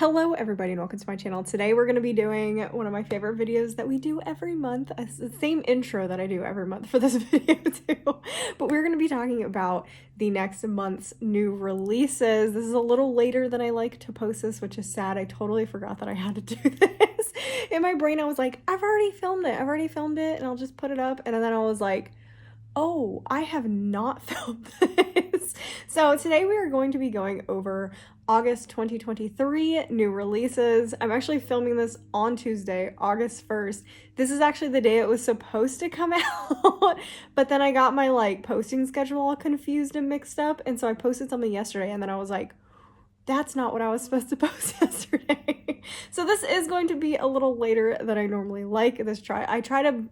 Hello everybody and welcome to my channel. Today we're going to be doing one of my favorite videos that we do every month. It's the same intro that I do every month for this video too. But we're going to be talking about the next month's new releases. This is a little later than I like to post this, which is sad. I totally forgot that I had to do this. In my brain I was like, I've already filmed it and I'll just put it up. And then I was like, oh, I have not filmed this. So today we are going to be going over August 2023 new releases. I'm actually filming this on Tuesday, August 1st. This is actually the day it was supposed to come out, but then I got my posting schedule all confused and mixed up, and so I posted something yesterday and then I was like, that's not what I was supposed to post yesterday. So this is going to be a little later than I normally like. I try to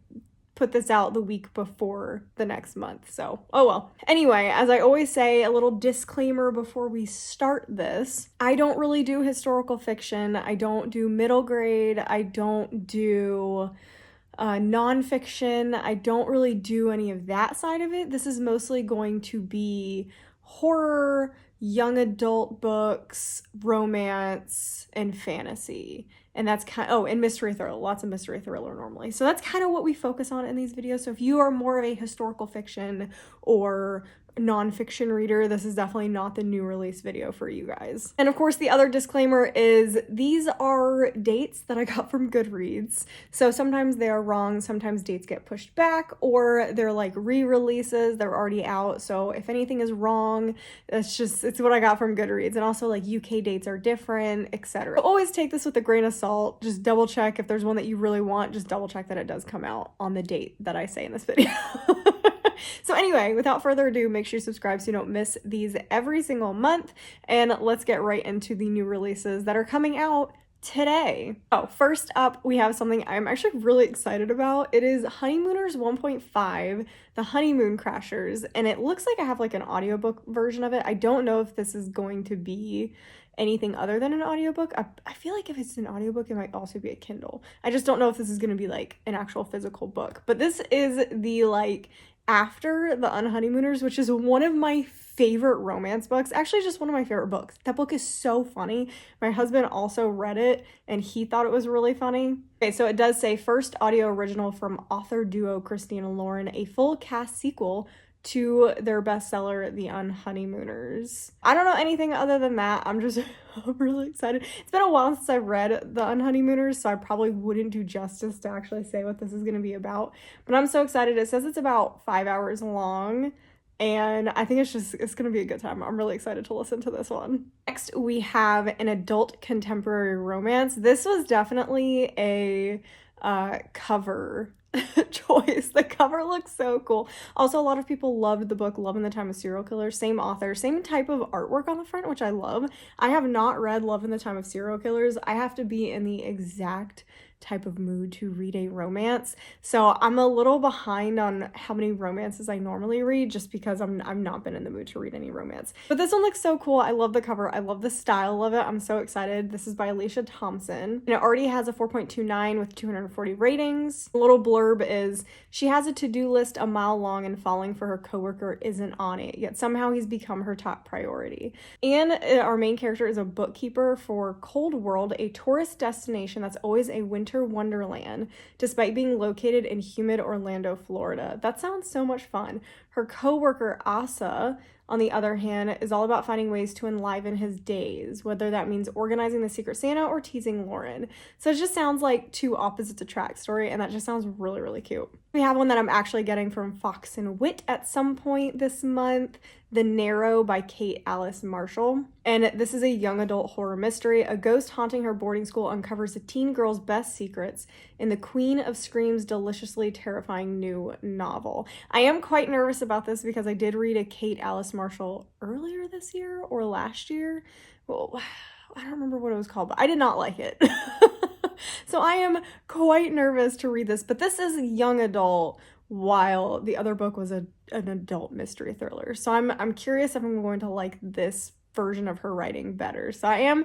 put this out the week before the next month, so oh well. Anyway, as I always say, a little disclaimer before we start this: I don't really do historical fiction, I don't do middle grade, I don't do nonfiction, I don't really do any of that side of it. This is mostly going to be horror, young adult books, romance, and fantasy. And that's and mystery thriller, lots of mystery thriller normally. So that's kind of what we focus on in these videos. So if you are more of a historical fiction or nonfiction reader, this is definitely not the new release video for you guys. And of course, the other disclaimer is these are dates that I got from Goodreads. So sometimes they are wrong, sometimes dates get pushed back, or they're like re-releases, they're already out. So if anything is wrong, it's what I got from Goodreads. And also UK dates are different, etc. Always take this with a grain of salt. Just double check if there's one that you really want, just double check that it does come out on the date that I say in this video. So anyway, without further ado, make sure you subscribe so you don't miss these every single month, and let's get right into the new releases that are coming out today. Oh, first up, we have something I'm actually really excited about. It is Honeymooners 1.5, The Honeymoon Crashers, and it looks like I have an audiobook version of it. I don't know if this is going to be anything other than an audiobook. I feel like if it's an audiobook, it might also be a Kindle. I just don't know if this is going to be an actual physical book. But this is the after the Unhoneymooners, which is one of my favorite romance books. Actually, just one of my favorite books. That book is so funny. My husband also read it and he thought it was really funny. Okay, so it does say first audio original from author duo Christine and Lauren, a full cast sequel to their bestseller, The Unhoneymooners. I don't know anything other than that. I'm really excited. It's been a while since I've read The Unhoneymooners, so I probably wouldn't do justice to actually say what this is going to be about. But I'm so excited. It says it's about 5 hours long, and I think it's going to be a good time. I'm really excited to listen to this one. Next, we have an adult contemporary romance. This was definitely a cover choice. The cover looks so cool. Also, a lot of people loved the book Love in the Time of Serial Killers. Same author, same type of artwork on the front, which I love. I have not read Love in the Time of Serial Killers. I have to be in the exact type of mood to read a romance, so I'm a little behind on how many romances I normally read just because I've not been in the mood to read any romance. But this one looks so cool. I love the cover. I love the style of it. I'm so excited. This is by Alicia Thompson, and it already has a 4.29 with 240 ratings. The little blurb is, she has a to-do list a mile long and falling for her coworker isn't on it, yet somehow he's become her top priority. And our main character is a bookkeeper for Cold World, a tourist destination that's always a winter wonderland, despite being located in humid Orlando, Florida. That sounds so much fun. Her coworker Asa, on the other hand, is all about finding ways to enliven his days, whether that means organizing the Secret Santa or teasing Lauren. So it just sounds like two opposites attract story, and that just sounds really, really cute. We have one that I'm actually getting from Fox and Wit at some point this month, The Narrow by Kate Alice Marshall. And this is a young adult horror mystery. A ghost haunting her boarding school uncovers a teen girl's best secrets in the Queen of Scream's deliciously terrifying new novel. I am quite nervous about this because I did read a Kate Alice Marshall earlier this year or last year. Well, I don't remember what it was called, but I did not like it. So I am quite nervous to read this, but this is young adult while the other book was an adult mystery thriller. So I'm curious if I'm going to like this version of her writing better. So I am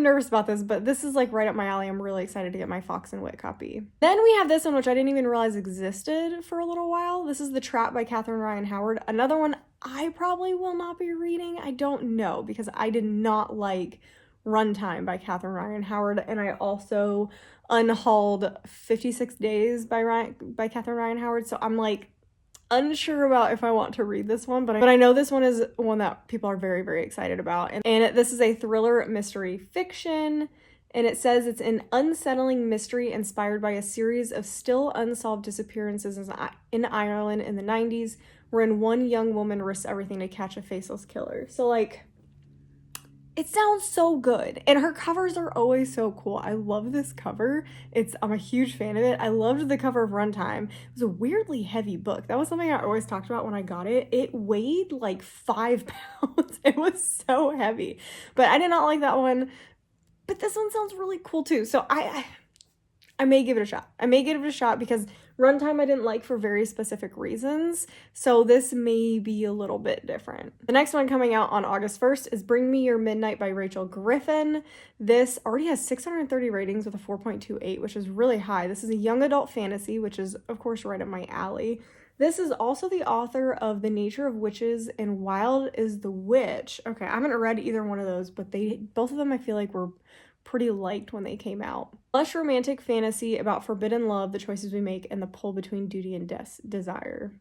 nervous about this, but this is right up my alley. I'm really excited to get my Fox and Wit copy. Then we have this one, which I didn't even realize existed for a little while. This is The Trap by Catherine Ryan Howard. Another one I probably will not be reading. I don't know, because I did not like Runtime by Catherine Ryan Howard, and I also unhauled 56 Days by Catherine Ryan Howard, so I'm like unsure about if I want to read this one, but I know this one is one that people are very, very excited about. And this is a thriller mystery fiction, and it says it's an unsettling mystery inspired by a series of still unsolved disappearances in Ireland in the 90s, wherein one young woman risks everything to catch a faceless killer. So, like, it sounds so good, and her covers are always so cool. I love this cover. I'm a huge fan of it. I loved the cover of Runtime. It was a weirdly heavy book. That was something I always talked about when I got it. It weighed like 5 pounds. It was so heavy, but I did not like that one. But this one sounds really cool too. So I may give it a shot. I may give it a shot because Runtime I didn't like for very specific reasons, so this may be a little bit different. The next one coming out on August 1st is Bring Me Your Midnight by Rachel Griffin. This already has 630 ratings with a 4.28, which is really high. This is a young adult fantasy, which is, of course, right up my alley. This is also the author of The Nature of Witches and Wild is the Witch. Okay, I haven't read either one of those, but both of them I feel like were pretty liked when they came out. Lush romantic fantasy about forbidden love, the choices we make, and the pull between duty and desire.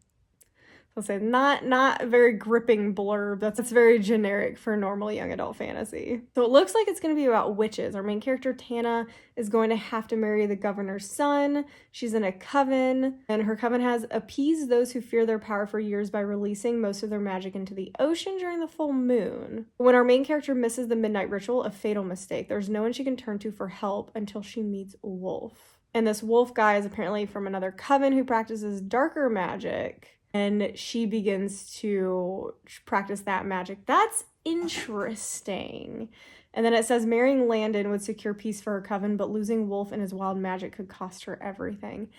I'll say not a very gripping blurb. That's very generic for normal young adult fantasy. So it looks like it's going to be about witches. Our main character, Tana, is going to have to marry the governor's son. She's in a coven, and her coven has appeased those who fear their power for years by releasing most of their magic into the ocean during the full moon. When our main character misses the midnight ritual, a fatal mistake, there's no one she can turn to for help until she meets Wolf. And this Wolf guy is apparently from another coven who practices darker magic. And she begins to practice that magic. That's interesting. And then it says marrying Landon would secure peace for her coven, but losing Wolf and his wild magic could cost her everything.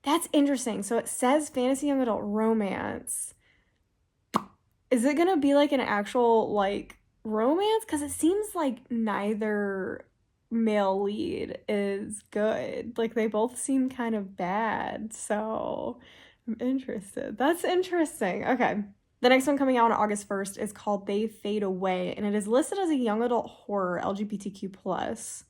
That's interesting. So it says fantasy young adult romance. Is it gonna be like an actual like romance? Because it seems like neither male lead is good. Like they both seem kind of bad. So I'm interested. That's interesting. Okay. The next one coming out on August 1st is called They Fade Away, and it is listed as a young adult horror, LGBTQ+.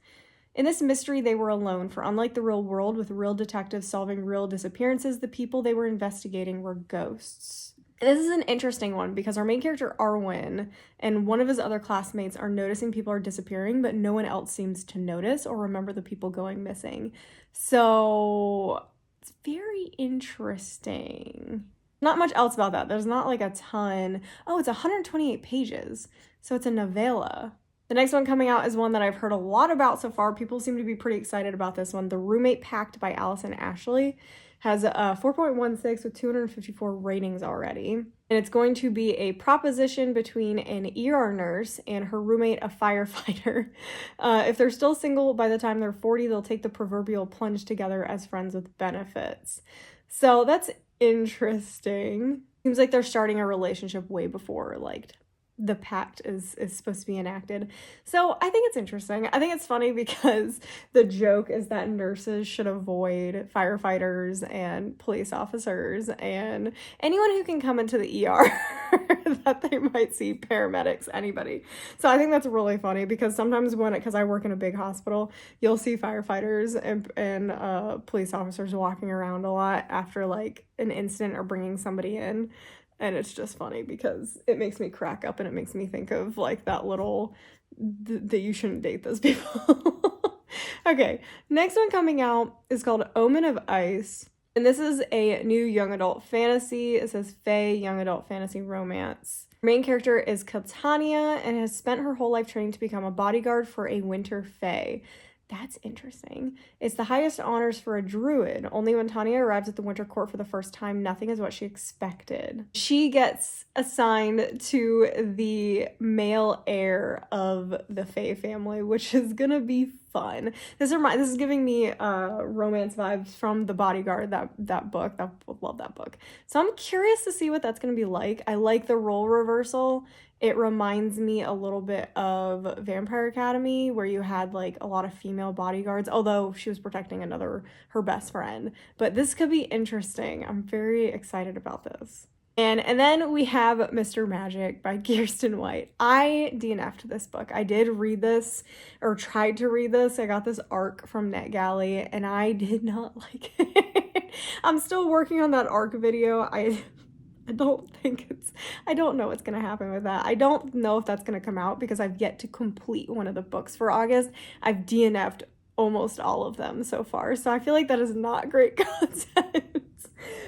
In this mystery, they were alone, for unlike the real world, with real detectives solving real disappearances, the people they were investigating were ghosts. This is an interesting one because our main character, Arwen, and one of his other classmates are noticing people are disappearing, but no one else seems to notice or remember the people going missing. So it's very interesting. Not much else about that. There's not like a ton. Oh, it's 128 pages. So it's a novella. The next one coming out is one that I've heard a lot about so far. People seem to be pretty excited about this one. The Roommate Pact by Allison Ashley has a 4.16 with 254 ratings already. And it's going to be a proposition between an ER nurse and her roommate, a firefighter. If they're still single by the time they're 40, they'll take the proverbial plunge together as friends with benefits. So that's interesting. Seems like they're starting a relationship way before, like, the pact is supposed to be enacted. So I think it's interesting. I think it's funny because the joke is that nurses should avoid firefighters and police officers and anyone who can come into the ER that they might see, paramedics, anybody. So I think that's really funny because sometimes because I work in a big hospital, you'll see firefighters and police officers walking around a lot after like an incident or bringing somebody in. And it's just funny because it makes me crack up and it makes me think of like that little, that you shouldn't date those people. Okay, next one coming out is called Omen of Ice. And this is a new young adult fantasy. It says Fae young adult fantasy romance. Her main character is Catania and has spent her whole life training to become a bodyguard for a winter Fae. That's interesting. It's the highest honors for a druid. Only when Tanya arrives at the winter court for the first time, nothing is what she expected. She gets assigned to the male heir of the Fae family, which is gonna be fun. This is giving me romance vibes from The Bodyguard, that book. I love that book. So I'm curious to see what that's gonna be like. I like the role reversal. It reminds me a little bit of Vampire Academy, where you had like a lot of female bodyguards, although she was protecting her best friend. But this could be interesting. I'm very excited about this. And then we have Mr. Magic by Kirsten White. I DNF'd this book. I did read this, or tried to read this. I got this arc from NetGalley, and I did not like it. I'm still working on that arc video. I don't know what's gonna happen with that. I don't know if that's gonna come out because I've yet to complete one of the books for August. I've DNF'd almost all of them so far, so I feel like that is not great content.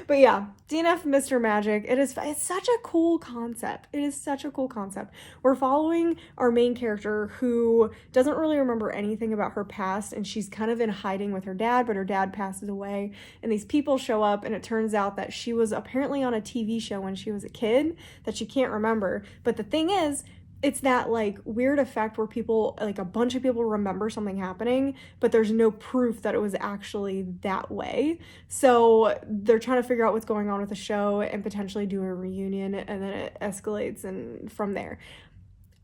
But yeah, DNF Mr. Magic. It's such a cool concept. It is such a cool concept. We're following our main character who doesn't really remember anything about her past, and she's kind of in hiding with her dad, but her dad passes away, and these people show up, and it turns out that she was apparently on a TV show when she was a kid that she can't remember. But the thing is, it's that like weird effect where people, like a bunch of people remember something happening, but there's no proof that it was actually that way. So they're trying to figure out what's going on with the show and potentially do a reunion, and then it escalates and from there.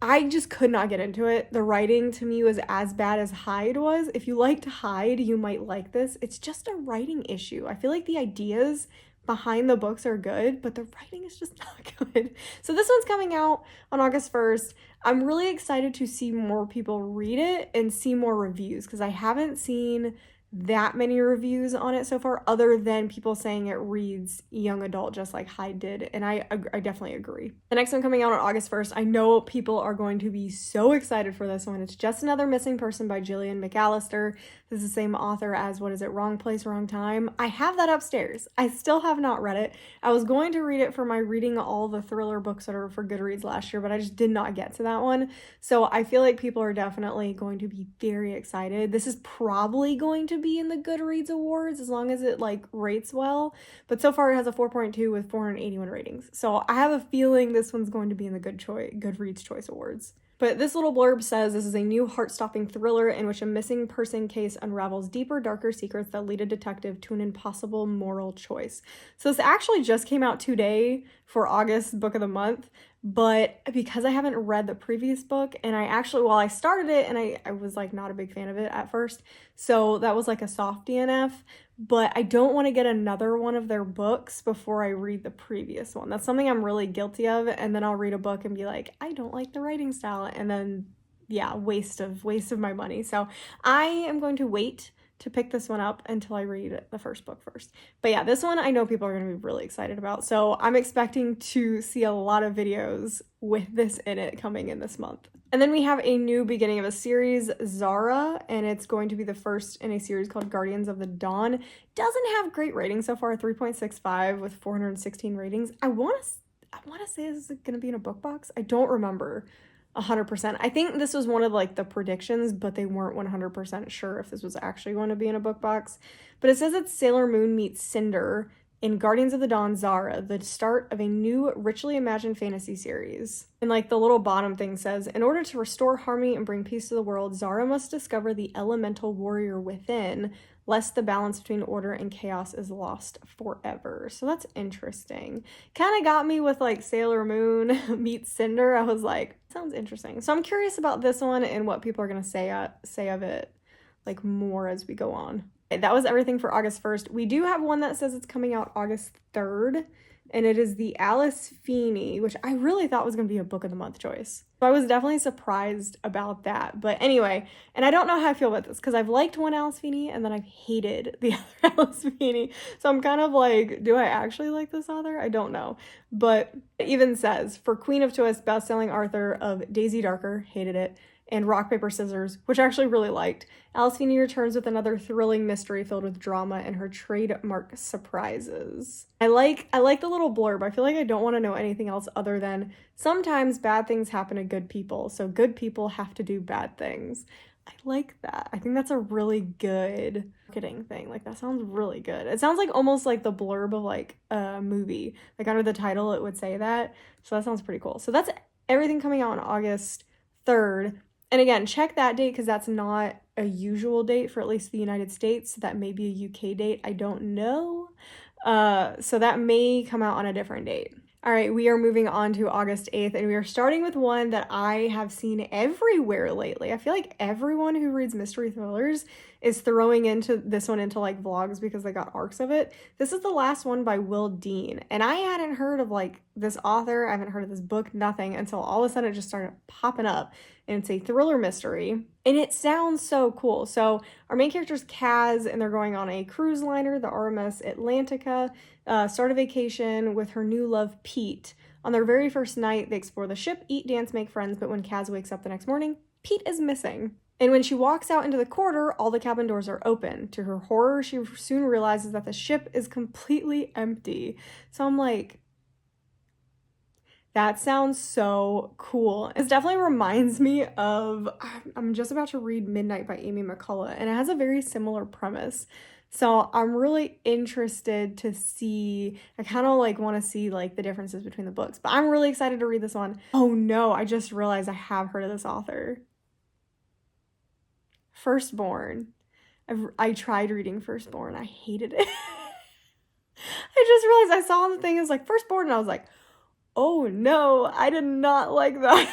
I just could not get into it. The writing to me was as bad as Hyde was. If you liked Hyde, you might like this. It's just a writing issue. I feel like the ideas behind the books are good, but the writing is just not good. So this one's coming out on August 1st. I'm really excited to see more people read it and see more reviews because I haven't seen that many reviews on it so far other than people saying it reads young adult just like Hyde did, and I definitely agree. The next one coming out on August 1st, I know people are going to be so excited for this one. It's Just Another Missing Person by Gillian McAllister. This is the same author as, what is it, Wrong Place, Wrong Time? I have that upstairs. I still have not read it. I was going to read it for my reading all the thriller books that are for Goodreads last year, but I just did not get to that one. So I feel like people are definitely going to be very excited. This is probably going to be in the Goodreads awards as long as it like rates well, but so far it has a 4.2 with 481 ratings. So I have a feeling this one's going to be in the Goodreads Choice Awards. But this little blurb says this is a new heart-stopping thriller in which a missing person case unravels deeper, darker secrets that lead a detective to an impossible moral choice. So this actually just came out today for August Book of the Month, but because I haven't read the previous book, and I started it and I was like not a big fan of it at first, so that was like a soft DNF, but I don't want to get another one of their books before I read the previous one. That's something I'm really guilty of, and then I'll read a book and be like, I don't like the writing style, and then yeah, waste of my money. So I am going to wait to pick this one up until I read the first book first. But yeah, this one I know people are going to be really excited about. So I'm expecting to see a lot of videos with this in it coming in this month. And then we have a new beginning of a series, Zara, and it's going to be the first in a series called Guardians of the Dawn. Doesn't have great ratings so far, 3.65 with 416 ratings. I want to say this is going to be in a book box. I don't remember 100%. I think this was one of like the predictions, but they weren't 100% sure if this was actually going to be in a book box. But it says it's Sailor Moon meets Cinder in Guardians of the Dawn Zara, the start of a new richly imagined fantasy series. And like the little bottom thing says, in order to restore harmony and bring peace to the world, Zara must discover the elemental warrior within, lest the balance between order and chaos is lost forever. So that's interesting. Kind of got me with like Sailor Moon meets Cinder. I was like, sounds interesting. So I'm curious about this one and what people are going to say of it like more as we go on. That was everything for August 1st. We do have one that says it's coming out August 3rd, and it is the Alice Feeney, which I really thought was going to be a book of the month choice. So I was definitely surprised about that. But anyway, and I don't know how I feel about this because I've liked one Alice Feeney and then I've hated the other Alice Feeney. So I'm kind of like, do I actually like this author? I don't know. But it even says, for Queen of Twists, best-selling author of Daisy Darker, hated it, and Rock, Paper, Scissors, which I actually really liked. Alice Feeney returns with another thrilling mystery filled with drama and her trademark surprises. I like the little blurb. I feel like I don't want to know anything else other than sometimes bad things happen to good people, so good people have to do bad things. I like that. I think that's a really good marketing thing. Like, that sounds really good. It sounds like almost like the blurb of like a movie. Like under the title, it would say that. So that sounds pretty cool. So that's everything coming out on August 3rd. And again, check that date because that's not a usual date for at least the United States. That may be a UK date. I don't know. So that may come out on a different date. All right, we are moving on to August 8th, and we are starting with one that I have seen everywhere lately. I feel like everyone who reads mystery thrillers is throwing into this one into like vlogs because they got arcs of it. This is the last one by Will Dean, and I hadn't heard of like this author, I haven't heard of this book, nothing, until all of a sudden it just started popping up. And it's a thriller mystery, and it sounds so cool. So our main character is Kaz, and they're going on a cruise liner, the RMS Atlantica, start a vacation with her new love, Pete. On their very first night, they explore the ship, eat, dance, make friends, but when Kaz wakes up the next morning, Pete is missing. And when she walks out into the corridor, all the cabin doors are open. To her horror, she soon realizes that the ship is completely empty. So I'm like, that sounds so cool. It definitely reminds me of, I'm just about to read Midnight by Amy McCullough, and it has a very similar premise. So I'm really interested to see, I kind of like want to see like the differences between the books, but I'm really excited to read this one. Oh no, I just realized I have heard of this author. Firstborn. I tried reading Firstborn. I hated it. I just realized I saw the thing, it was like Firstborn, and I was like, oh no, I did not like that.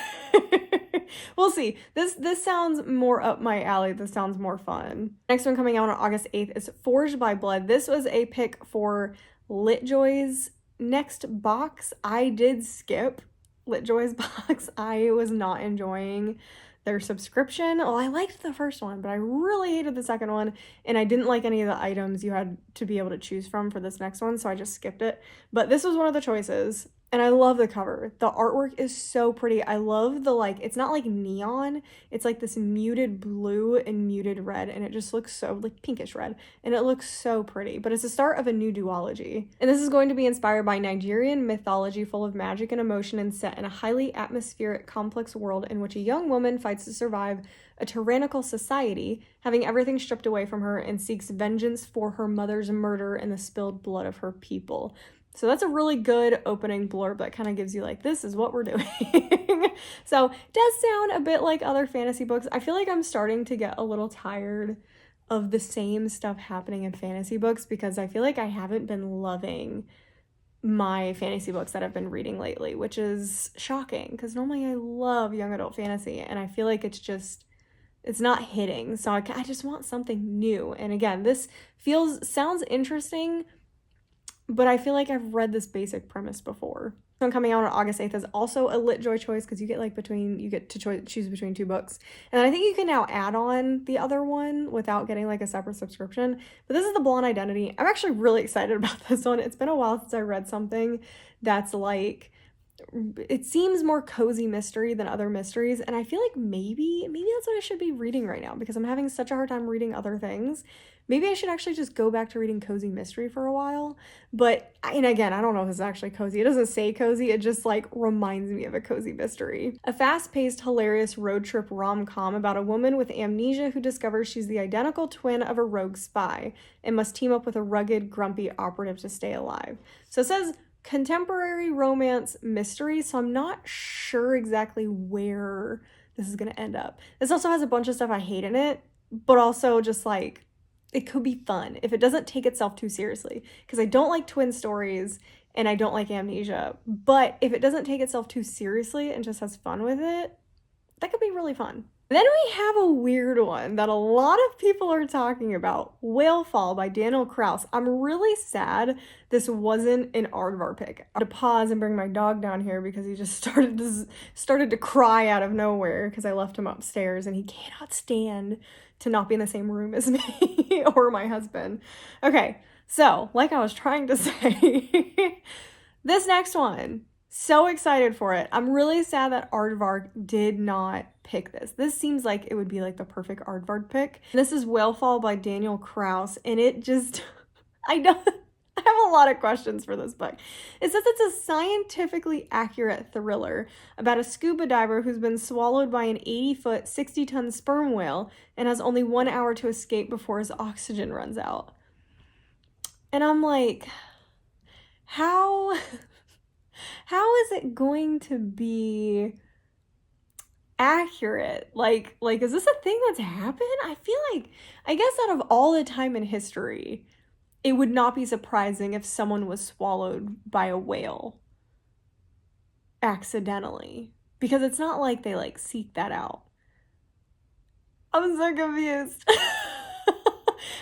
We'll see. This sounds more up my alley. This sounds more fun. Next one coming out on August 8th is Forged by Blood. This was a pick for Litjoy's next box. I did skip Litjoy's box. I was not enjoying their subscription. Well, I liked the first one, but I really hated the second one, and I didn't like any of the items you had to be able to choose from for this next one, so I just skipped it. But this was one of the choices. And I love the cover. The artwork is so pretty. I love the, like, it's not like neon. It's like this muted blue and muted red. And it just looks so, like, pinkish red. And it looks so pretty. But it's the start of a new duology. And this is going to be inspired by Nigerian mythology full of magic and emotion and set in a highly atmospheric, complex world in which a young woman fights to survive a tyrannical society, having everything stripped away from her, and seeks vengeance for her mother's murder and the spilled blood of her people. So that's a really good opening blurb that kind of gives you like, this is what we're doing. So it does sound a bit like other fantasy books. I feel like I'm starting to get a little tired of the same stuff happening in fantasy books because I feel like I haven't been loving my fantasy books that I've been reading lately, which is shocking because normally I love young adult fantasy and I feel like it's not hitting. So I just want something new. And again, this sounds interesting, but I feel like I've read this basic premise before. One coming out on August 8th is also a Litjoy choice because you get to choose between two books. And I think you can now add on the other one without getting like a separate subscription. But this is The Blonde Identity. I'm actually really excited about this one. It's been a while since I read something that's like, it seems more cozy mystery than other mysteries, and I feel like maybe that's what I should be reading right now because I'm having such a hard time reading other things. Maybe I should actually just go back to reading cozy mystery for a while. And again, I don't know if it's actually cozy. It doesn't say cozy, it just like reminds me of a cozy mystery. A fast-paced, hilarious road trip rom-com about a woman with amnesia who discovers she's the identical twin of a rogue spy and must team up with a rugged, grumpy operative to stay alive. So it says contemporary romance mystery, so I'm not sure exactly where this is going to end up. This also has a bunch of stuff I hate in it, but also just like, it could be fun if it doesn't take itself too seriously, because I don't like twin stories and I don't like amnesia, but if it doesn't take itself too seriously and just has fun with it, that could be really fun. Then we have a weird one that a lot of people are talking about, Whalefall by Daniel Kraus. I'm really sad this wasn't an Aardvark pick. I had to pause and bring my dog down here because he just started to cry out of nowhere because I left him upstairs and he cannot stand to not be in the same room as me or my husband. Okay, so like I was trying to say, this next one, so excited for it. I'm really sad that Aardvark did not pick this. This seems like it would be like the perfect Aardvark pick. This is Whalefall by Daniel Kraus, and it just, I have a lot of questions for this book. It says it's a scientifically accurate thriller about a scuba diver who's been swallowed by an 80-foot, 60-ton sperm whale and has only 1 hour to escape before his oxygen runs out. And I'm like, how is it going to be accurate? Like is this a thing that's happened? I feel like, I guess out of all the time in history, it would not be surprising if someone was swallowed by a whale. accidentally, because it's not like they like seek that out. I'm so confused.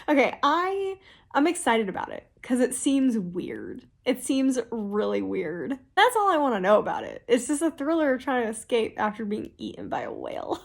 Okay, I'm excited about it because it seems weird. It seems really weird. That's all I want to know about it. It's just a thriller trying to escape after being eaten by a whale.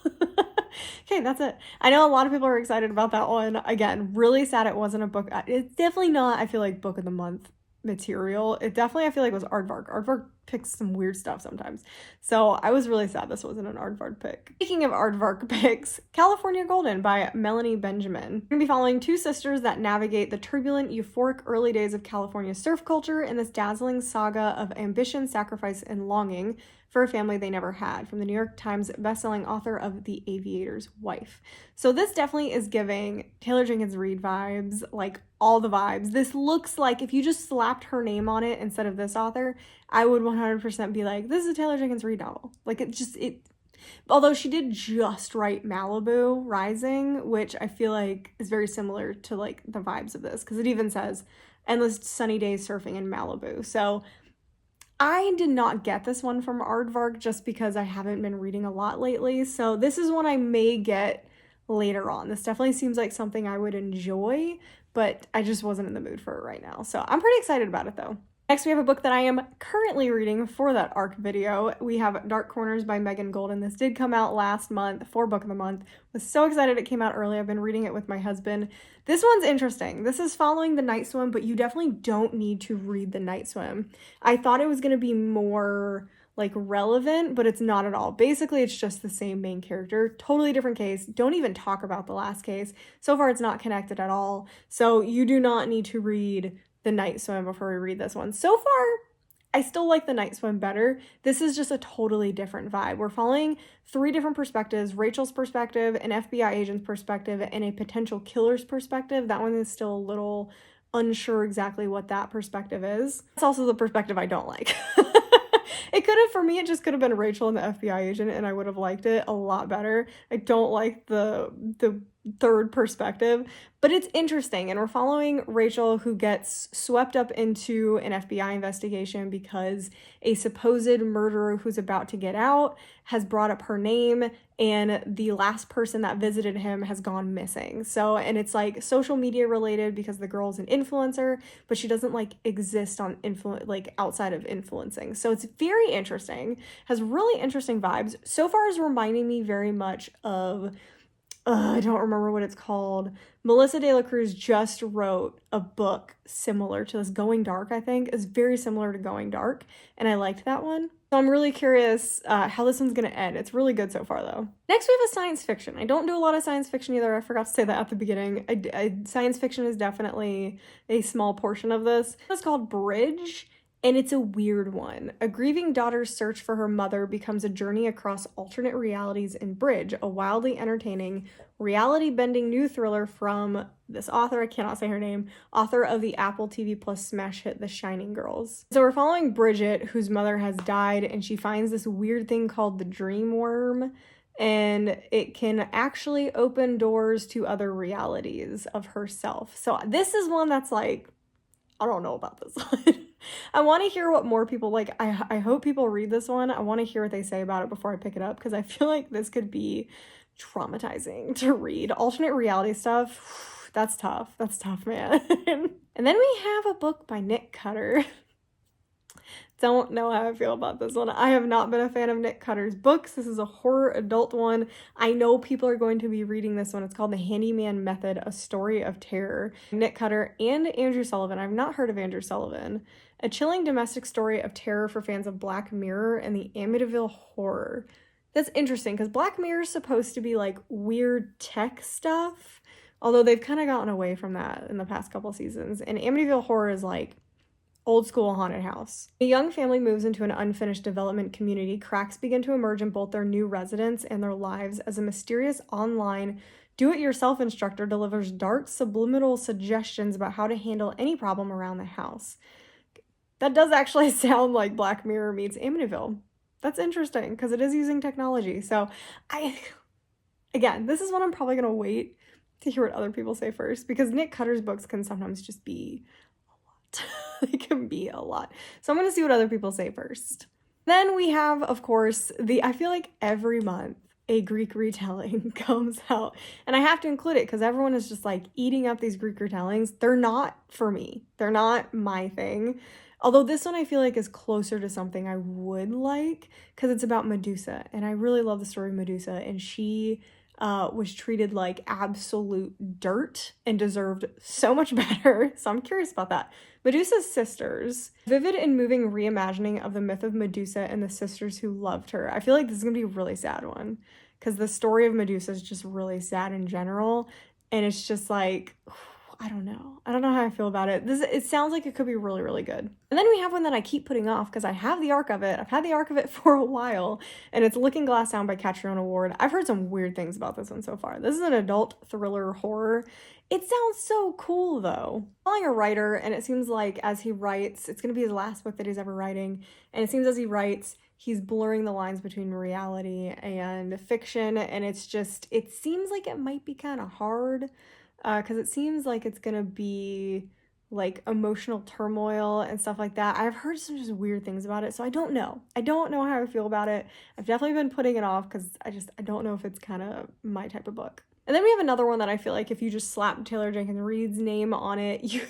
Okay, that's it. I know a lot of people are excited about that one. Again, really sad it wasn't a book. It's definitely not, I feel like, book of the month material. It definitely, I feel like, was Aardvark. Aardvark picks some weird stuff sometimes. So I was really sad this wasn't an Aardvark pick. Speaking of Aardvark picks, California Golden by Melanie Benjamin. We're going to be following two sisters that navigate the turbulent, euphoric early days of California surf culture in this dazzling saga of ambition, sacrifice, and longing for a family they never had, from the New York Times bestselling author of The Aviator's Wife. So this definitely is giving Taylor Jenkins Reid vibes, like all the vibes. This looks like if you just slapped her name on it instead of this author, I would 100% be like, this is a Taylor Jenkins Reid novel. Like although she did just write Malibu Rising, which I feel like is very similar to like the vibes of this, because it even says endless sunny days surfing in Malibu. So I did not get this one from Aardvark just because I haven't been reading a lot lately. So this is one I may get later on. This definitely seems like something I would enjoy, but I just wasn't in the mood for it right now. So I'm pretty excited about it though. Next, we have a book that I am currently reading for that ARC video. We have Dark Corners by Megan Golden. This did come out last month for Book of the Month. Was so excited it came out early. I've been reading it with my husband. This one's interesting. This is following The Night Swim, but you definitely don't need to read The Night Swim. I thought it was going to be more like relevant, but it's not at all. Basically, it's just the same main character. Totally different case. Don't even talk about the last case. So far, it's not connected at all. So you do not need to read The Night Swim before we read this one. So far, I still like The Night Swim better. This is just a totally different vibe. We're following three different perspectives: Rachel's perspective, an FBI agent's perspective, and a potential killer's perspective. That one is still a little unsure exactly what that perspective is. It's also the perspective I don't like. It could have, for me, it just could have been Rachel and the FBI agent, and I would have liked it a lot better. I don't like the third perspective, but it's interesting. And we're following Rachel, who gets swept up into an FBI investigation because a supposed murderer who's about to get out has brought up her name, and the last person that visited him has gone missing. So, and it's like social media related because the girl's an influencer, but she doesn't like exist on like outside of influencing. So it's very interesting, has really interesting vibes. So far is reminding me very much of I don't remember what it's called. Melissa De La Cruz just wrote a book similar to this. Going Dark, I think, is very similar to Going Dark, and I liked that one. So I'm really curious how this one's going to end. It's really good so far, though. Next, we have a science fiction. I don't do a lot of science fiction either. I forgot to say that at the beginning. Science fiction is definitely a small portion of this. It's called Bridge. And it's a weird one. A grieving daughter's search for her mother becomes a journey across alternate realities in Bridge, a wildly entertaining, reality-bending new thriller from this author, I cannot say her name, author of the Apple TV Plus smash hit The Shining Girls. So we're following Bridget, whose mother has died, and she finds this weird thing called the Dream Worm, and it can actually open doors to other realities of herself. So this is one that's like, I don't know about this one. I want to hear what more people like. I hope people read this one. I want to hear what they say about it before I pick it up, because I feel like this could be traumatizing to read. Alternate reality stuff, that's tough. That's tough, man. And then we have a book by Nick Cutter. Don't know how I feel about this one. I have not been a fan of Nick Cutter's books. This is a horror adult one. I know people are going to be reading this one. It's called The Handyman Method, A Story of Terror. Nick Cutter and Andrew Sullivan. I've not heard of Andrew Sullivan. A chilling domestic story of terror for fans of Black Mirror and the Amityville Horror. That's interesting, because Black Mirror is supposed to be like weird tech stuff, although they've kind of gotten away from that in the past couple seasons. And Amityville Horror is like old school haunted house. A young family moves into an unfinished development community. Cracks begin to emerge in both their new residents and their lives as a mysterious online do-it-yourself instructor delivers dark subliminal suggestions about how to handle any problem around the house. That does actually sound like Black Mirror meets Amityville. That's interesting, because it is using technology. So again, this is one I'm probably going to wait to hear what other people say first, because Nick Cutter's books can sometimes just be a lot. They can be a lot. So I'm going to see what other people say first. Then we have, of course, I feel like every month a Greek retelling comes out. And I have to include it because everyone is just like eating up these Greek retellings. They're not for me. They're not my thing. Although this one I feel like is closer to something I would like because it's about Medusa. And I really love the story of Medusa. And she was treated like absolute dirt and deserved so much better. So I'm curious about that. Medusas Sisters, vivid and moving reimagining of the myth of Medusa and the sisters who loved her. I feel like this is gonna be a really sad one because the story of Medusa is just really sad in general, and it's just like, I don't know. I don't know how I feel about it. It sounds like it could be really, really good. And then we have one that I keep putting off because I have the arc of it. I've had the arc of it for a while, and it's Looking Glass Down by Catch Your Own Award. I've heard some weird things about this one so far. This is an adult thriller horror. It sounds so cool though. I'm following a writer, and it seems like as he writes, it's going to be his last book that he's ever writing, and it seems as he writes, he's blurring the lines between reality and fiction, and it seems like it might be kind of hard because it seems like it's gonna be like emotional turmoil and stuff like that. I've heard some just weird things about it, so I don't know. I don't know how I feel about it. I've definitely been putting it off because I don't know if it's kind of my type of book. And then we have another one that I feel like if you just slap Taylor Jenkins Reid's name on it, you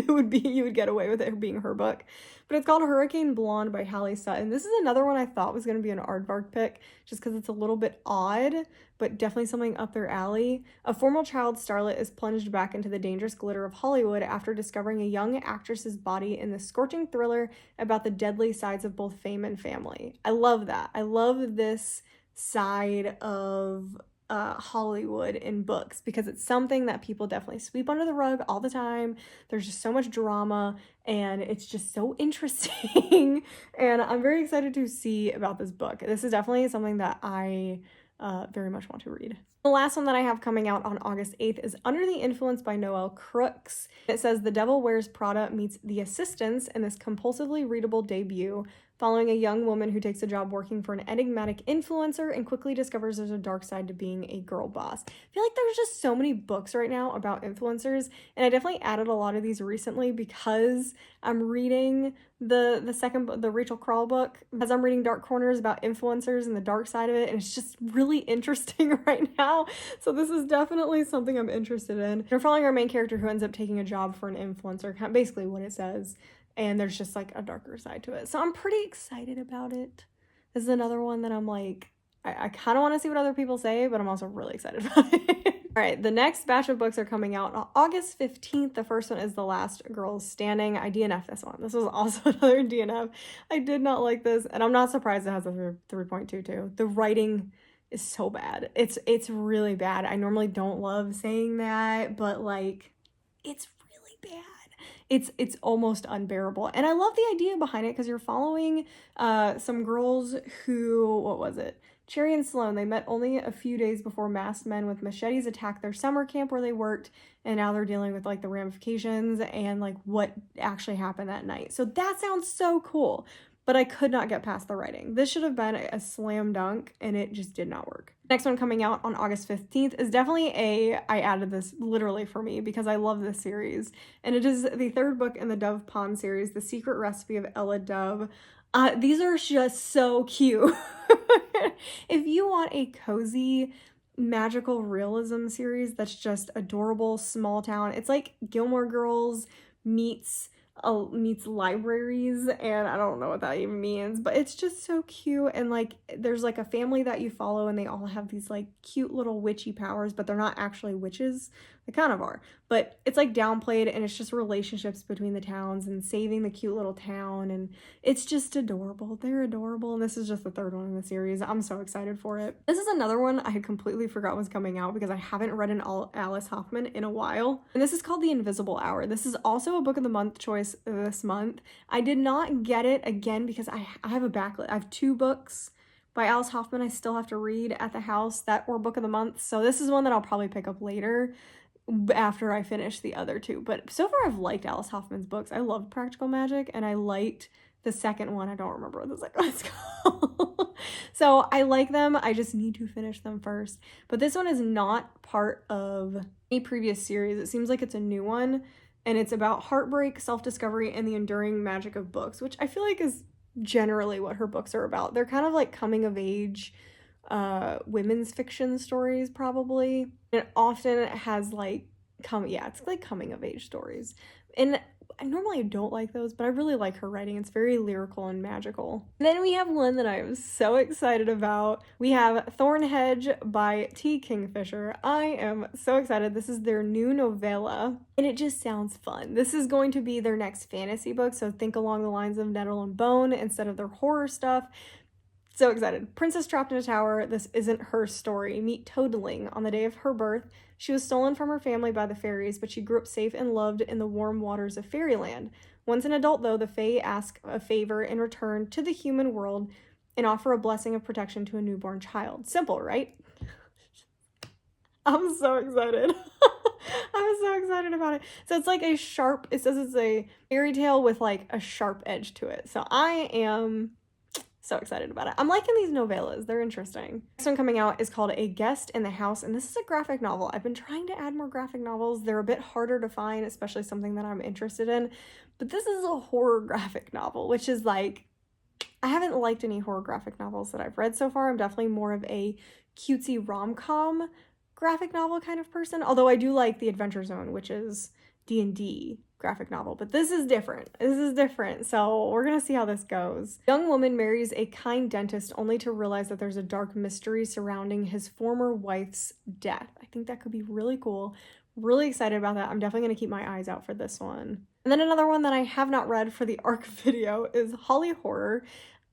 would get away with it being her book. But it's called Hurricane Blonde by Hallie Sutton. This is another one I thought was going to be an aardvark pick just because it's a little bit odd, but definitely something up their alley. A former child starlet is plunged back into the dangerous glitter of Hollywood after discovering a young actress's body in this scorching thriller about the deadly sides of both fame and family. I love that. I love this side of Hollywood in books because it's something that people definitely sweep under the rug all the time. There's just so much drama and it's just so interesting. And I'm very excited to see about this book. This is definitely something that I very much want to read. The last one that I have coming out on August 8th is Under the Influence by Noelle Crooks. It says The Devil Wears Prada meets The Assistants in this compulsively readable debut, following a young woman who takes a job working for an enigmatic influencer and quickly discovers there's a dark side to being a girl boss. I feel like there's just so many books right now about influencers, and I definitely added a lot of these recently because I'm reading the Rachel Kroll book, as I'm reading Dark Corners about influencers and the dark side of it, and it's just really interesting right now. So this is definitely something I'm interested in. We're following our main character who ends up taking a job for an influencer, kind of basically what it says. And there's just like a darker side to it. So I'm pretty excited about it. This is another one that I'm like, I kind of want to see what other people say, but I'm also really excited about it. All right, the next batch of books are coming out on August 15th. The first one is The Last Girls Standing. I DNF'd this one. This was also another DNF. I did not like this, and I'm not surprised it has a 3.22. The writing is so bad. It's really bad. I normally don't love saying that, but like, it's really bad. It's almost unbearable. And I love the idea behind it because you're following some girls who, what was it? Cherry and Sloane, they met only a few days before masked men with machetes attacked their summer camp where they worked, and now they're dealing with like the ramifications and like what actually happened that night. So that sounds so cool, but I could not get past the writing. This should have been a slam dunk, and it just did not work. Next one coming out on August 15th is definitely I added this literally for me because I love this series, and it is the third book in the Dove Pond series, The Secret Recipe of Ella Dove. These are just so cute. If you want a cozy magical realism series that's just adorable, small town, it's like Gilmore Girls meets libraries, and I don't know what that even means, but it's just so cute. And like there's like a family that you follow, and they all have these like cute little witchy powers, but they're not actually witches. They kind of are, but it's like downplayed, and it's just relationships between the towns and saving the cute little town, and it's just adorable. They're adorable, and this is just the third one in the series. I'm so excited for it. This is another one I had completely forgot was coming out because I haven't read an Alice Hoffman in a while, and this is called The Invisible Hour. This is also a book of the month choice this month. I did not get it again because I have a backlist. I have 2 books by Alice Hoffman I still have to read at the house that were book of the month, so this is one that I'll probably pick up later after I finish the other 2. But so far I've liked Alice Hoffman's books. I loved Practical Magic, and I liked the second one. I don't remember what the second one's called. So I like them. I just need to finish them first. But this one is not part of a previous series. It seems like it's a new one, and it's about heartbreak, self-discovery, and the enduring magic of books, which I feel like is generally what her books are about. They're kind of like coming of age women's fiction stories, probably. And it often has like it's like coming of age stories. And I normally don't like those, but I really like her writing. It's very lyrical and magical. And then we have one that I am so excited about. We have Thornedge by T. Kingfisher. I am so excited. This is their new novella, and it just sounds fun. This is going to be their next fantasy book, so think along the lines of Nettle and Bone instead of their horror stuff. So excited. Princess trapped in a tower. This isn't her story. Meet Toadling. On the day of her birth, she was stolen from her family by the fairies, but she grew up safe and loved in the warm waters of fairyland. Once an adult, though, the Fae ask a favor in return to the human world and offer a blessing of protection to a newborn child. Simple, right? I'm so excited. I'm so excited about it. So it's like it says it's a fairy tale with like a sharp edge to it. So I am so excited about it. I'm liking these novellas. They're interesting. Next one coming out is called A Guest in the House, and this is a graphic novel. I've been trying to add more graphic novels. They're a bit harder to find, especially something that I'm interested in. But this is a horror graphic novel, which is like, I haven't liked any horror graphic novels that I've read so far. I'm definitely more of a cutesy rom-com graphic novel kind of person. Although I do like The Adventure Zone, which is D&D graphic novel, but this is different. So we're gonna see how this goes. Young woman marries a kind dentist only to realize that there's a dark mystery surrounding his former wife's death. I think that could be really cool. Really excited about that. I'm definitely gonna keep my eyes out for this one. And then another one that I have not read for the ARC video is Holly Horror.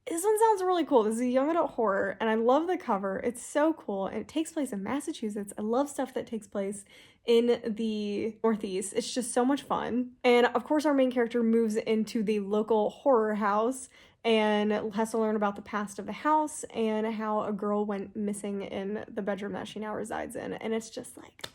This one sounds really cool. This is a young adult horror, and I love the cover. It's so cool, and it takes place in Massachusetts. I love stuff that takes place in the Northeast. It's just so much fun. And of course, our main character moves into the local horror house and has to learn about the past of the house and how a girl went missing in the bedroom that she now resides in. And it's just like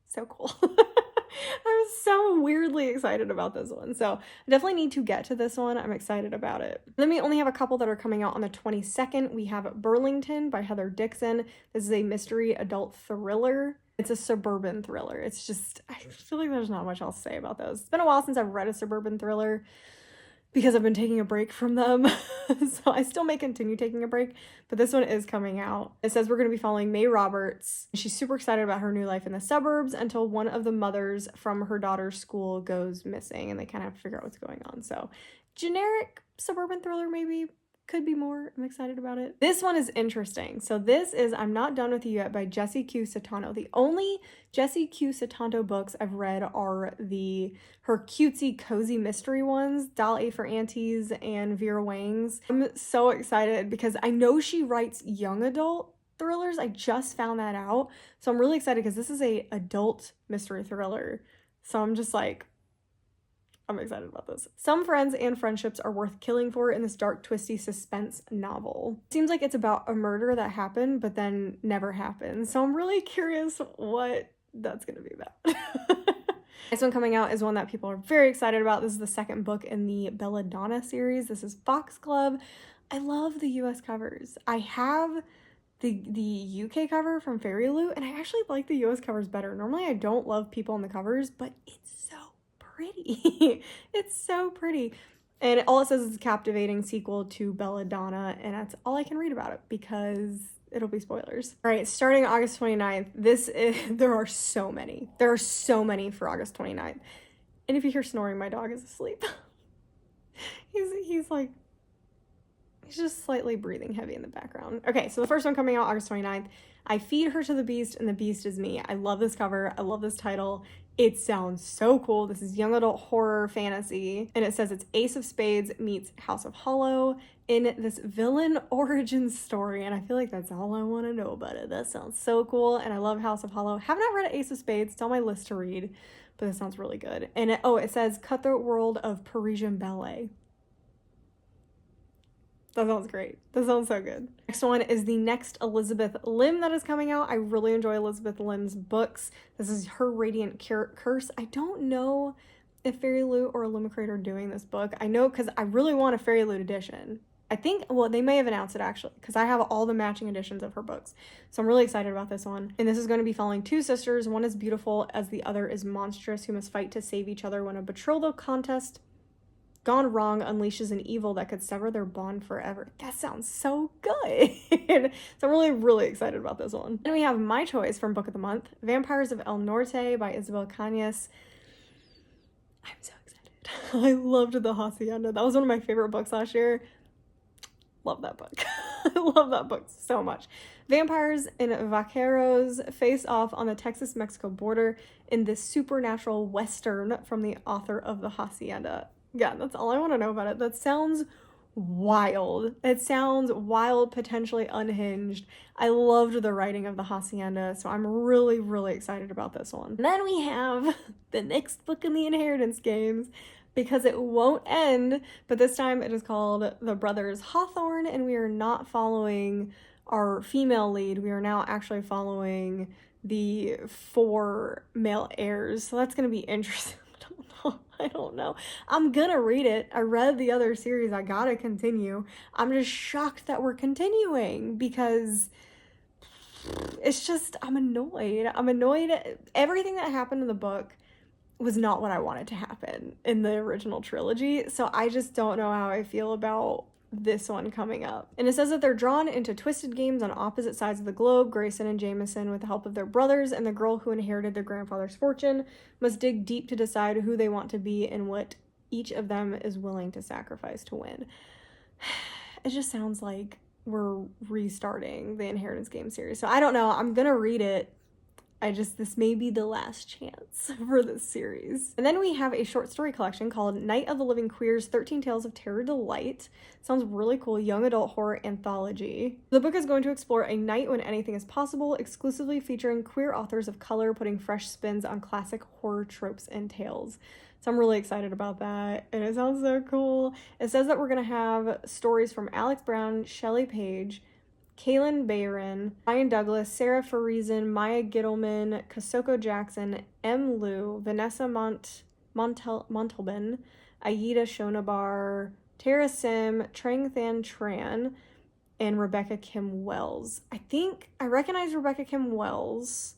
so cool. I'm so weirdly excited about this one. So I definitely need to get to this one. I'm excited about it. Then we only have a couple that are coming out on the 22nd. We have Burlington by Heather Dixon. This is a mystery adult thriller. It's a suburban thriller. It's just, I feel like there's not much else to say about those. It's been a while since I've read a suburban thriller because I've been taking a break from them. So I still may continue taking a break, but this one is coming out. It says we're going to be following May Roberts. She's super excited about her new life in the suburbs until one of the mothers from her daughter's school goes missing and they kind of have to figure out what's going on. So generic suburban thriller maybe. Could be more. I'm excited about it. This one is interesting. So this is I'm Not Done With You Yet by Jessie Q. Sutanto. The only Jessie Q. Sutanto books I've read are her cutesy cozy mystery ones, Doll A for Aunties and Vera Wang's. I'm so excited because I know she writes young adult thrillers. I just found that out. So I'm really excited because this is a adult mystery thriller. So I'm just like, I'm excited about this. Some friends and friendships are worth killing for in this dark, twisty suspense novel. It seems like it's about a murder that happened, but then never happened. So I'm really curious what that's gonna be about. This one coming out is one that people are very excited about. This is the second book in the Belladonna series. This is Foxglove. I love the US covers. I have the UK cover from Fairy Loot, and I actually like the US covers better. Normally I don't love people on the covers, but it's so pretty. It's so pretty. And all it says is a captivating sequel to Belladonna, and that's all I can read about it because it'll be spoilers. All right, starting August 29th, there are so many. There are so many for August 29th. And if you hear snoring, my dog is asleep. He's like, he's just slightly breathing heavy in the background. Okay, so the first one coming out August 29th, I Feed Her to the Beast and the Beast is Me. I love this cover. I love this title. It sounds so cool. This is young adult horror fantasy. And it says it's Ace of Spades meets House of Hollow in this villain origin story. And I feel like that's all I want to know about it. That sounds so cool. And I love House of Hollow. Have not read Ace of Spades. It's on my list to read. But this sounds really good. And it says Cutthroat World of Parisian Ballet. That sounds great. That sounds so good. Next one is the next Elizabeth Lim that is coming out. I really enjoy Elizabeth Lim's books. This is Her Radiant Curse. I don't know if Fairy Loot or Illumicrate are doing this book. I know because I really want a Fairy Loot edition. I think, well, they may have announced it actually because I have all the matching editions of her books. So I'm really excited about this one. And this is going to be following two sisters. One is beautiful as the other is monstrous who must fight to save each other when a betrothal contest gone wrong unleashes an evil that could sever their bond forever. That sounds so good. So I'm really, really excited about this one. Then we have my choice from Book of the Month, Vampires of El Norte by Isabel Cañas. I'm so excited. I loved The Hacienda. That was one of my favorite books last year. Love that book. I love that book so much. Vampires and vaqueros face off on the Texas-Mexico border in this supernatural western from the author of The Hacienda. Yeah, that's all I want to know about it. That sounds wild. It sounds wild, potentially unhinged. I loved the writing of The Hacienda, so I'm really, really excited about this one. And then we have the next book in the Inheritance games, because it won't end, but this time it is called The Brothers Hawthorne, and we are not following our female lead. We are now actually following the 4 male heirs, so that's going to be interesting. I don't know. I'm gonna read it. I read the other series. I gotta continue. I'm just shocked that we're continuing because it's just, I'm annoyed. Everything that happened in the book was not what I wanted to happen in the original trilogy. So I just don't know how I feel about this one coming up. And it says that they're drawn into twisted games on opposite sides of the globe. Grayson and Jameson, with the help of their brothers and the girl who inherited their grandfather's fortune, must dig deep to decide who they want to be and what each of them is willing to sacrifice to win. It just sounds like we're restarting the Inheritance game series. So I don't know. I'm gonna read it. This may be the last chance for this series. And then we have a short story collection called Night of the Living Queers, 13 Tales of Terror Delight. Sounds really cool. Young adult horror anthology. The book is going to explore a night when anything is possible, exclusively featuring queer authors of color putting fresh spins on classic horror tropes and tales. So I'm really excited about that, and it sounds so cool. It says that we're going to have stories from Alex Brown, Shelley Page, Kaylin Bayron, Ryan Douglas, Sarah Farizan, Maya Gittleman, Kosoko Jackson, M. Liu, Vanessa Montalban, Aida Shonabar, Tara Sim, Trang Than Tran, and Rebecca Kim Wells. I think I recognize Rebecca Kim Wells.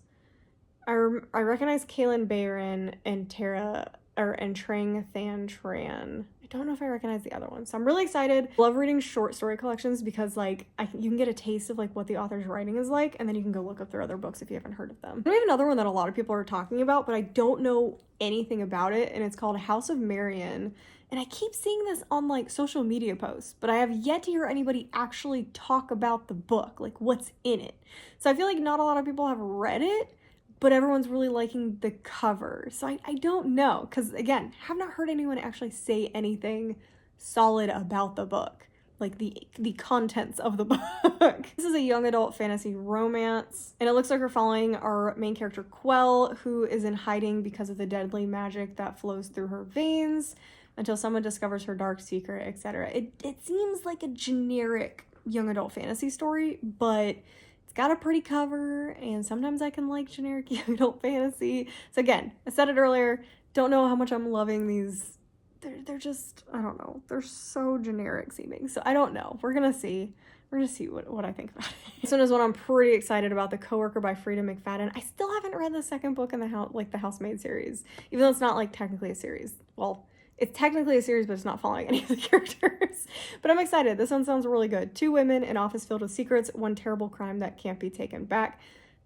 I recognize Kaylin Bayron and Trang Than Tran. I don't know if I recognize the other one, so I'm really excited. Love reading short story collections because you can get a taste of what the author's writing is like, and then you can go look up their other books if you haven't heard of them. We have another one that a lot of people are talking about, but I don't know anything about it, and it's called House of Marion. And I keep seeing this on social media posts, but I have yet to hear anybody actually talk about the book, what's in it. So I feel like not a lot of people have read it, but everyone's really liking the cover. So I don't know, because again, have not heard anyone actually say anything solid about the book, the contents of the book. This is a young adult fantasy romance, and it looks like we're following our main character Quell, who is in hiding because of the deadly magic that flows through her veins until someone discovers her dark secret, etc. It seems like a generic young adult fantasy story, but it's got a pretty cover, and sometimes I can like generic young adult fantasy. So again, I said it earlier, don't know how much I'm loving these. They're just, I don't know. They're so generic seeming. So I don't know. We're gonna see. We're gonna see what I think about it. This one is one I'm pretty excited about, The Coworker by Frida McFadden. I still haven't read the second book in the Housemaid series, even though it's not technically a series. Well, it's technically a series, but it's not following any of the characters. But I'm excited. This one sounds really good. 2 women, an office filled with secrets, one terrible crime that can't be taken back.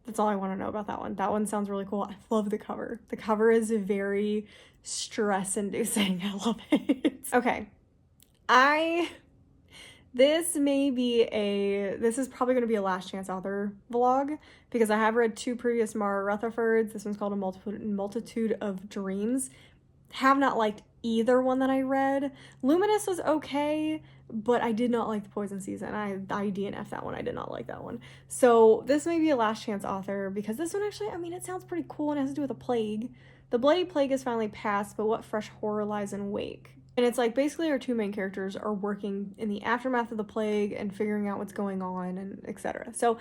That's all I want to know about that one. That one sounds really cool. I love the cover. The cover is very stress-inducing. I love it. Okay. This is probably going to be a last chance author vlog because I have read 2 previous Mara Rutherfords. This one's called A Multitude of Dreams. Have not liked either one that I read. Luminous was okay, but I did not like The Poison Season. I DNF'd that one. I did not like that one. So this may be a last chance author because this one actually, it sounds pretty cool and it has to do with a plague. The bloody plague is finally past, but what fresh horror lies in wake? And it's basically our 2 main characters are working in the aftermath of the plague and figuring out what's going on and etc. So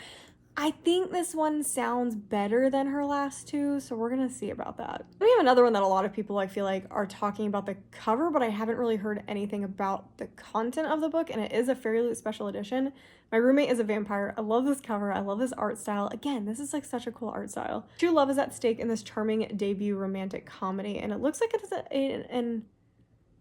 I think this one sounds better than her last 2, so we're gonna see about that. We have another one that a lot of people I feel like are talking about the cover, but I haven't really heard anything about the content of the book, and it is a Fairy Loot special edition. My roommate is a vampire. I love this cover. I love this art style. Again, this is such a cool art style. True love is at stake in this charming debut romantic comedy, and it looks like it is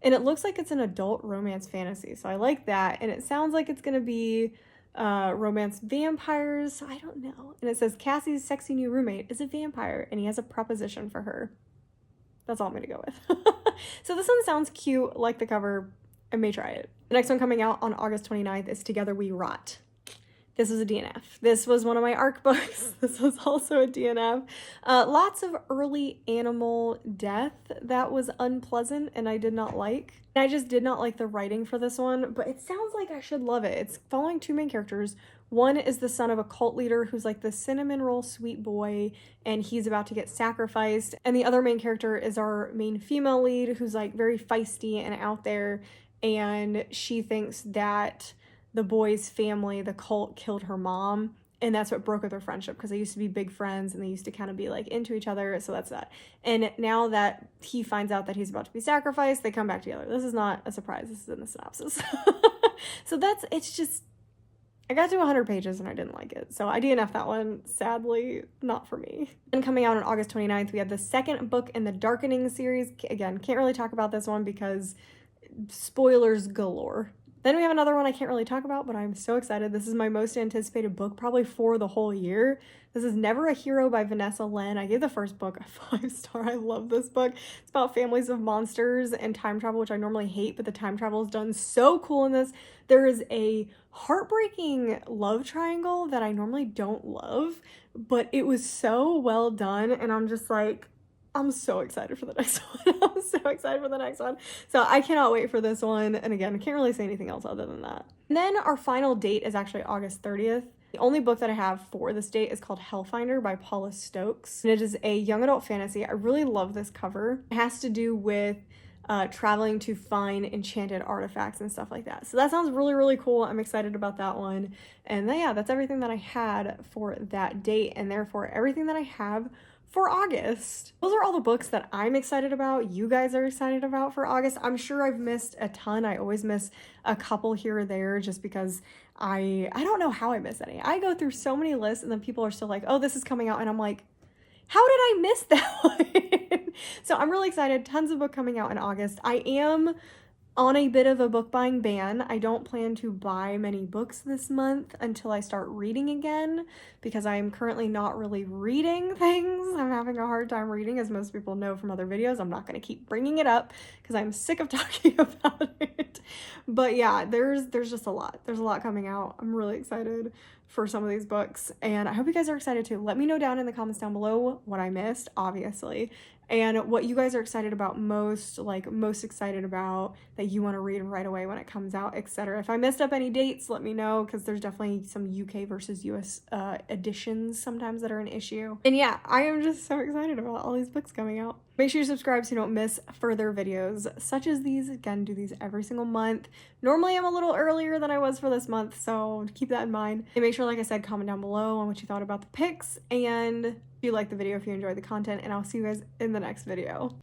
And it looks like it's an adult romance fantasy, so I like that. And it sounds like it's gonna be romance vampires. I don't know. And it says Cassie's sexy new roommate is a vampire and he has a proposition for her. That's all I'm gonna go with. So this one sounds cute, like the cover. I may try it. The next one coming out on August 29th is Together We Rot. This was a DNF. This was one of my ARC books. This was also a DNF. Lots of early animal death that was unpleasant and I did not like. I just did not like the writing for this one, but it sounds like I should love it. It's following two main characters. One is the son of a cult leader who's like the cinnamon roll sweet boy and he's about to get sacrificed. And the other main character is our main female lead who's like very feisty and out there, and she thinks that the boy's family, the cult, killed her mom, and that's what broke up their friendship because they used to be big friends and they used to kind of be like into each other. So that's that. And now that he finds out that he's about to be sacrificed, they come back together. This is not a surprise. This is in the synopsis. So it's just, I got to 100 pages and I didn't like it. So I DNF that one, sadly, not for me. And coming out on August 29th, we have the second book in the Darkening series. Again, can't really talk about this one because spoilers galore. Then we have another one I can't really talk about, but I'm so excited. This is my most anticipated book probably for the whole year. This is Never a Hero by Vanessa Lynn. I gave the first book a 5-star. I love this book. It's about families of monsters and time travel, which I normally hate, but the time travel is done so cool in this. There is a heartbreaking love triangle that I normally don't love, but it was so well done, and I'm just like, I'm so excited for the next one. I'm so excited for the next one. So I cannot wait for this one. And again, I can't really say anything else other than that. And then our final date is actually August 30th. The only book that I have for this date is called Hellfinder by Paula Stokes. And it is a young adult fantasy. I really love this cover. It has to do with traveling to find enchanted artifacts and stuff like that. So that sounds really, really cool. I'm excited about that one. And then, yeah, that's everything that I had for that date, and therefore everything that I have for August. Those are all the books that I'm excited about, you guys are excited about for August. I'm sure I've missed a ton. I always miss a couple here or there just because I don't know how I miss any. I go through so many lists and then people are still like, oh, this is coming out. And I'm like, how did I miss that one? So I'm really excited. Tons of book coming out in August. I am on a bit of a book buying ban. I don't plan to buy many books this month until I start reading again because I am currently not really reading things. I'm having a hard time reading, as most people know from other videos. I'm not going to keep bringing it up because I'm sick of talking about it. But yeah, there's just a lot. There's a lot coming out. I'm really excited for some of these books, and I hope you guys are excited too. Let me know down in the comments down below what I missed, obviously, and what you guys are excited about most, like most excited about that you want to read right away when it comes out, etc. If I messed up any dates, let me know because there's definitely some UK versus US editions sometimes that are an issue. And yeah, I am just so excited about all these books coming out. Make sure you subscribe so you don't miss further videos such as these. Again, do these every single month. Normally I'm a little earlier than I was for this month, so keep that in mind. And make sure, like I said, comment down below on what you thought about the picks, and if you liked the video, if you enjoyed the content, and I'll see you guys in the next video.